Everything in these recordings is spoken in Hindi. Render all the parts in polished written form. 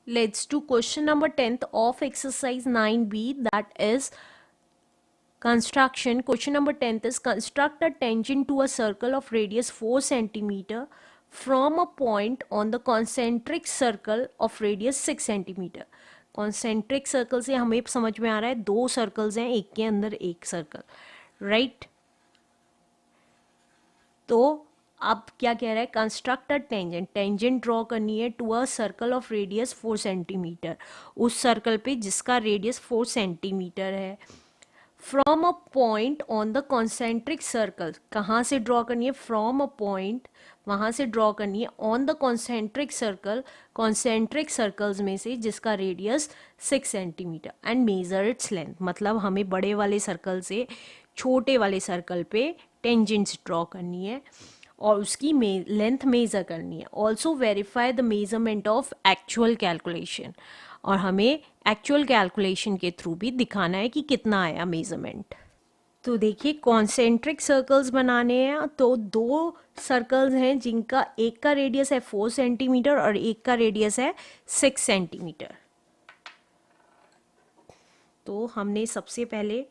Let's do question number 10th of exercise 9b, that is construction. Question number 10th is construct a tangent to a circle of radius 4 centimeter from a point on the concentric circle of radius 6 centimeter. Concentric circle से हमें समझ में आ रहा है दो सर्कल्स हैं, एक के अंदर एक सर्कल, राइट। तो अब क्या कह रहा है, construct a tangent, tangent draw करनी है to a circle of radius 4 centimetre, उस सर्कल पे जिसका रेडियस 4 सेंटीमीटर है। From a point on the concentric circle, कहाँ से ड्रॉ करनी है, फ्रॉम अ पॉइंट, वहाँ से ड्रॉ करनी है on the concentric circle, concentric circles में से जिसका radius 6 centimetre, and measure its length, मतलब हमें बड़े वाले सर्कल से छोटे वाले सर्कल पे टेंजेंट्स ड्रॉ करनी है और उसकी लेंथ मेज़र करनी है। Also verify the measurement of actual calculation, और हमें एक्चुअल कैलकुलेशन के थ्रू भी दिखाना है कि कितना आया मेजरमेंट। तो देखिए कॉन्सेंट्रिक सर्कल्स बनाने हैं, तो दो सर्कल्स हैं जिनका एक का रेडियस है 4 सेंटीमीटर और एक का रेडियस है 6 सेंटीमीटर। तो हमने सबसे पहले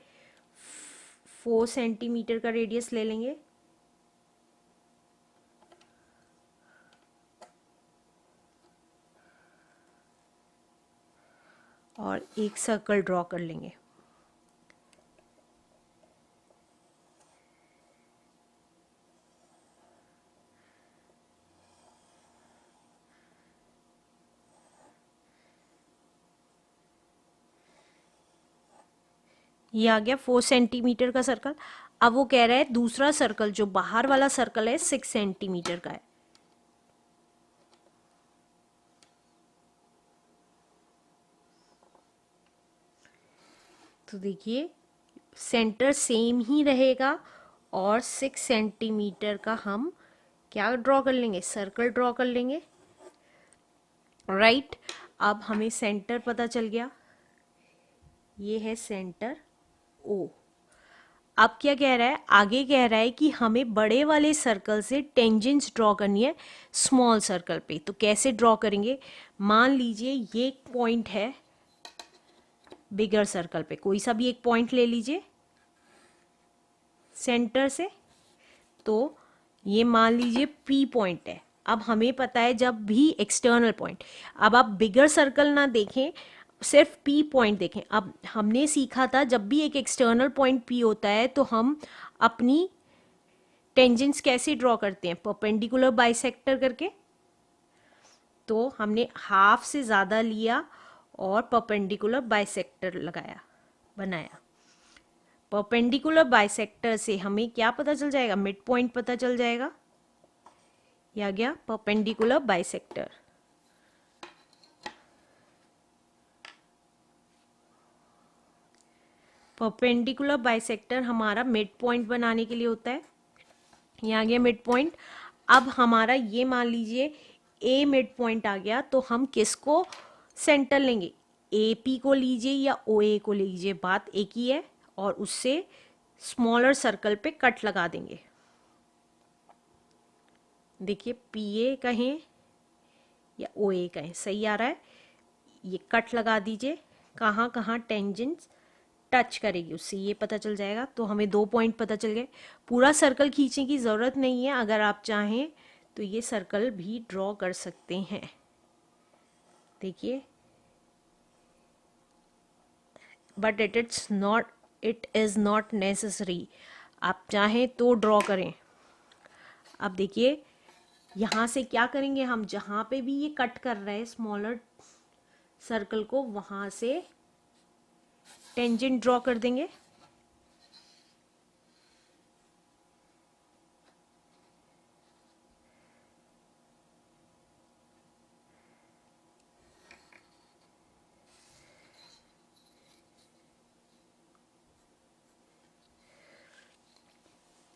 4 सेंटीमीटर का रेडियस ले लेंगे और एक सर्कल ड्रॉ कर लेंगे। ये आ गया 4 सेंटीमीटर का सर्कल। अब वो कह रहा है दूसरा सर्कल, जो बाहर वाला सर्कल है 6 सेंटीमीटर का है। तो देखिए सेंटर सेम ही रहेगा और 6 सेंटीमीटर का हम क्या ड्रॉ कर लेंगे, सर्कल ड्रॉ कर लेंगे, राइट। अब हमें सेंटर पता चल गया, ये है सेंटर ओ। अब क्या कह रहा है, आगे कह रहा है कि हमें बड़े वाले सर्कल से टेंजेंट्स ड्रॉ करनी है स्मॉल सर्कल पे। तो कैसे ड्रॉ करेंगे, मान लीजिए ये एक पॉइंट है बिगर सर्कल पे, कोई सा भी एक पॉइंट ले लीजिए सेंटर से। तो ये मान लीजिए पी पॉइंट है। अब हमें पता है जब भी एक्सटर्नल पॉइंट, अब आप बिगर सर्कल ना देखें, सिर्फ पी पॉइंट देखें। अब हमने सीखा था जब भी एक एक्सटर्नल पॉइंट पी होता है तो हम अपनी टेंजेंट्स कैसे ड्रॉ करते हैं, परपेंडिकुलर बाइसेक्टर करके। तो हमने हाफ से ज़्यादा लिया और परपेंडिकुलर बाइसेक्टर लगाया, बनाया। परपेंडिकुलर बाइसेक्टर से हमें क्या पता चल जाएगा, मिड पॉइंट पता चल जाएगा। ये आ गया परपेंडिकुलर बाइसेक्टर। परपेंडिकुलर बाइसेक्टर हमारा मिड पॉइंट बनाने के लिए होता है। ये आ गया मिड पॉइंट। अब हमारा ये मान लीजिए ए मिड पॉइंट आ गया, तो हम किसको सेंटर लेंगे, ए पी को लीजिए या ओ ए को लीजिए, बात एक ही है। और उससे स्मॉलर सर्कल पे कट लगा देंगे। देखिए पी ए कहें या ओ ए कहें, सही आ रहा है। ये कट लगा दीजिए, कहाँ कहाँ टेंजेंट्स टच करेगी उससे ये पता चल जाएगा। तो हमें 2 पॉइंट पता चल गए। पूरा सर्कल खींचने की ज़रूरत नहीं है, अगर आप चाहें तो ये सर्कल भी ड्रॉ कर सकते हैं। देखिए but it is not necessary, आप चाहें तो ड्रॉ करें। अब देखिए यहाँ से क्या करेंगे, हम जहाँ पे भी ये कट कर रहे हैं स्मॉलर सर्कल को, वहाँ से टेंजेंट ड्रॉ कर देंगे।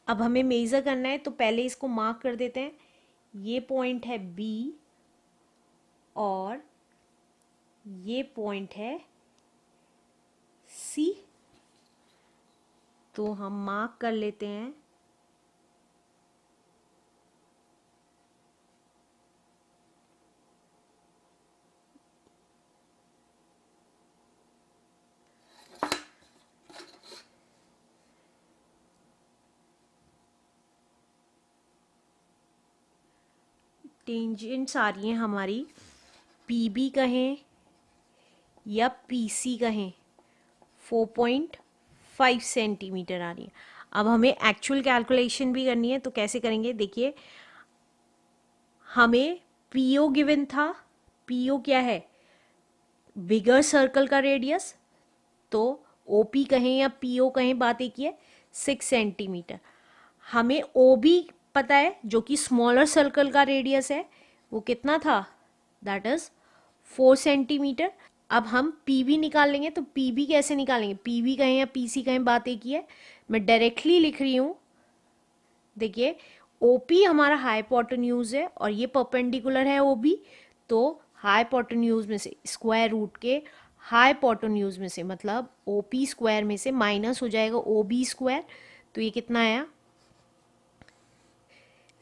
अब हमें मेज़र करना है, तो पहले इसको मार्क कर देते हैं। ये पॉइंट है बी और ये पॉइंट है सी। तो हम मार्क कर लेते हैं। टेंजेंट्स आ रही हैं हमारी पी कहें या पी कहें 4.5 सेंटीमीटर आ रही है। अब हमें एक्चुअल कैलकुलेशन भी करनी है, तो कैसे करेंगे देखिए, हमें पीओ गिवन था। पीओ क्या है? बिगर सर्कल का रेडियस। तो ओपी कहें या पीओ कहें, बात एक ही है, 6 सेंटीमीटर। हमें ओबी पता है जो कि स्मॉलर सर्कल का रेडियस है, वो कितना था? That is 4 centimetre. अब हम पीबी निकाल लेंगे, तो पीबी कैसे निकालेंगे? पीबी कहें या पीसी कहें, बात एक ही है। मैं डायरेक्टली लिख रही हूँ। देखिए, ओपी हमारा हाइपोटेन्यूज है और ये परपेंडिकुलर है ओबी, तो हाइपोटेन्यूज में से स्क्वायर रूट के हाइपोटेन्यूज में से, मतलब ओपी स्क्वायर में से माइनस हो जाएगा ओबी स्क्वायर। तो ये कितना आया?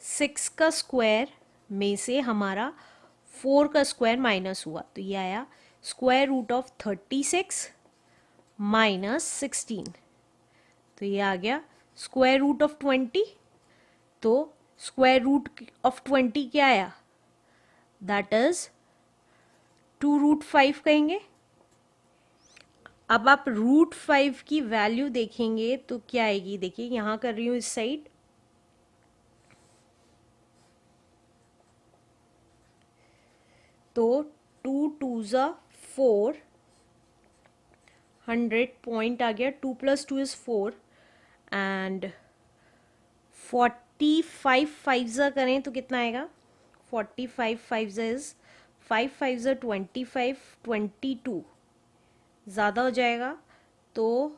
6 का स्क्वायर में से हमारा 4 का स्क्वायर माइनस हुआ, तो ये आया स्क्वायर रूट ऑफ 36 माइनस 16। तो ये आ गया स्क्वायर रूट ऑफ 20। तो स्क्वायर रूट ऑफ 20 क्या आया? दैट इज 2√5 कहेंगे। अब आप √5 की वैल्यू देखेंगे तो क्या आएगी? देखिए, यहां कर रही हूं इस साइड, तो 2 2 4 100 पॉइंट आ गया। 2 + 2 = 4 एंड 45 5 करें तो कितना आएगा? 45 5 इज 5 5 25 22 ज़्यादा हो जाएगा, तो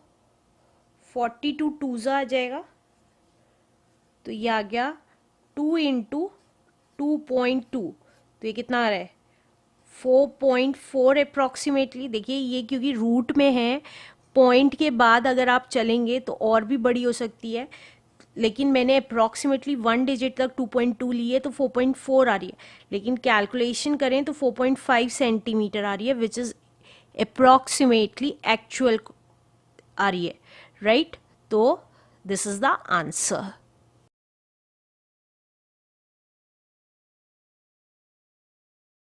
42 2 आ जाएगा। तो ये आ गया 2 × 2.2, तो ये कितना आ रहा है? 4.4 अप्रॉक्सीमेटली। देखिए, ये क्योंकि रूट में है, पॉइंट के बाद अगर आप चलेंगे तो और भी बड़ी हो सकती है, लेकिन मैंने अप्रॉक्सीमेटली 1 डिजिट तक 2.2 ली है, तो 4.4 आ रही है। लेकिन कैलकुलेशन करें तो 4.5 सेंटीमीटर आ रही है, विच इज़ अप्रॉक्सीमेटली एक्चुअल आ रही है, राइट? तो दिस इज़ द आंसर।